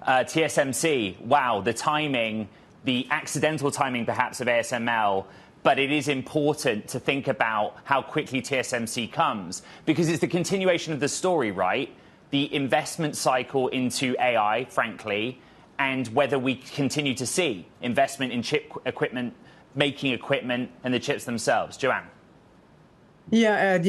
TSMC, wow, the timing, the accidental timing perhaps of ASML, but it is important to think about how quickly TSMC comes, because it's the continuation of the story, right? The investment cycle into AI, frankly, and whether we continue to see investment in chip equipment, making equipment, and the chips themselves. JoAnne. Yeah, Ed,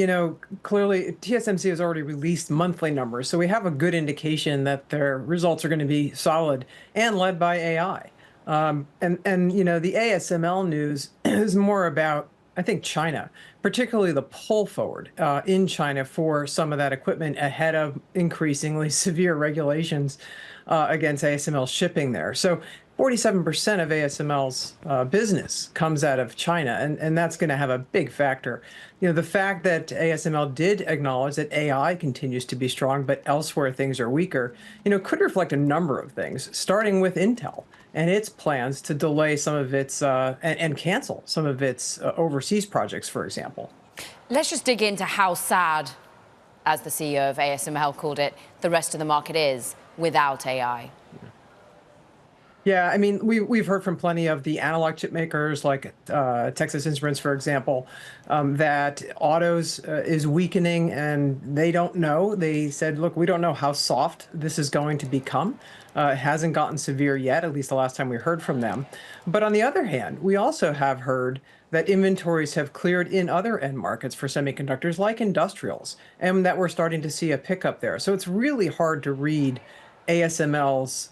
clearly TSMC has already released monthly numbers, so we have a good indication that their results are going to be solid and led by AI. The ASML news is more about, I think, China, particularly the pull forward in China for some of that equipment ahead of increasingly severe regulations against ASML shipping there. So 47% of ASML's business comes out of China, and that's going to have a big factor. The fact that ASML did acknowledge that AI continues to be strong, but elsewhere things are weaker, could reflect a number of things, starting with Intel and its plans to delay some of its and cancel some of its overseas projects, for example. Let's just dig into how sad, as the CEO of ASML called it, the rest of the market is without AI. Yeah, I mean, we've heard from plenty of the analog chip makers like Texas Instruments, for example, that autos is weakening and they don't know. They said, look, we don't know how soft this is going to become. It hasn't gotten severe yet, at least the last time we heard from them. But on the other hand, we also have heard that inventories have cleared in other end markets for semiconductors like industrials, and that we're starting to see a pickup there. So it's really hard to read ASML's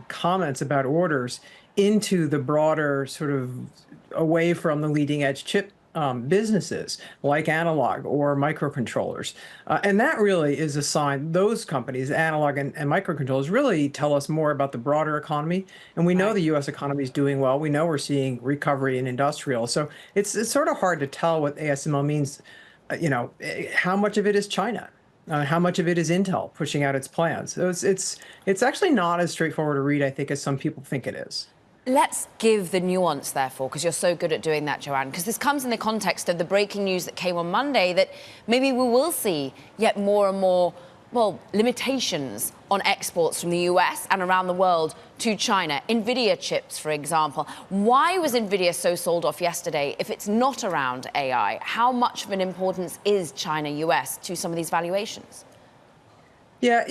comments about orders into the broader sort of away from the leading edge chip businesses like analog or microcontrollers. And that really is a sign. Those companies, analog and microcontrollers, really tell us more about the broader economy. And we know the US economy is doing well. We know we're seeing recovery in industrial. So it's sort of hard to tell what ASML means, how much of it is China. How much of it is Intel pushing out its plans? So it's actually not as straightforward to read, I think, as some people think it is. Let's give the nuance, therefore, because you're so good at doing that, JoAnne, because this comes in the context of the breaking news that came on Monday that maybe we will see yet more and more, limitations on exports from the US and around the world to China. NVIDIA chips, for example. Why was NVIDIA so sold off yesterday if it's not around AI? How much of an importance is China-US to some of these valuations? Yeah,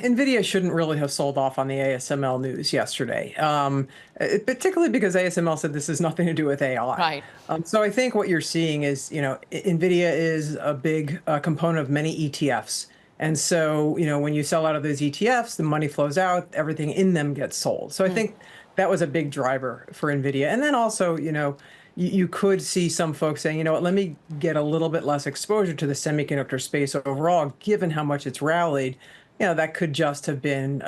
NVIDIA shouldn't really have sold off on the ASML news yesterday, particularly because ASML said this has nothing to do with AI. Right. So I think what you're seeing is, NVIDIA is a big component of many ETFs. And so, when you sell out of those ETFs, the money flows out, everything in them gets sold. So I think that was a big driver for NVIDIA. And then also, you could see some folks saying, let me get a little bit less exposure to the semiconductor space overall, given how much it's rallied. That could just have been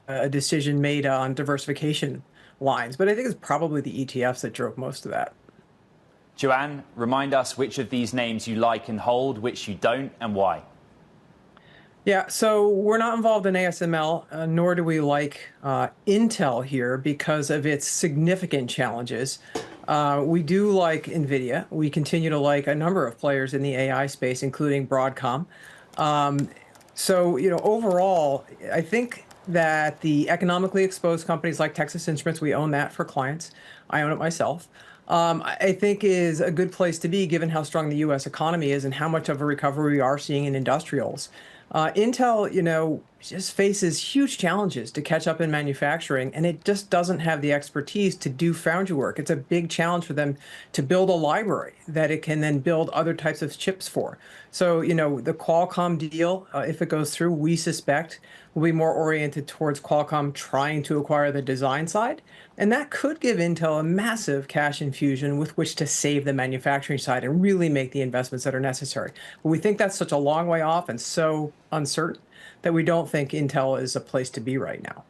a decision made on diversification lines. But I think it's probably the ETFs that drove most of that. JoAnne, remind us which of these names you like and hold, which you don't, and why. Yeah, so we're not involved in ASML, nor do we like Intel here because of its significant challenges. We do like NVIDIA. We continue to like a number of players in the AI space, including Broadcom. So, overall, I think that the economically exposed companies like Texas Instruments, we own that for clients. I own it myself. I think is a good place to be given how strong the US economy is and how much of a recovery we are seeing in industrials. Intel, just faces huge challenges to catch up in manufacturing, and it just doesn't have the expertise to do foundry work. It's a big challenge for them to build a library that it can then build other types of chips for. So, the Qualcomm deal, if it goes through, we suspect will be more oriented towards Qualcomm trying to acquire the design side. And that could give Intel a massive cash infusion with which to save the manufacturing side and really make the investments that are necessary. But we think that's such a long way off and so uncertain that we don't think Intel is a place to be right now.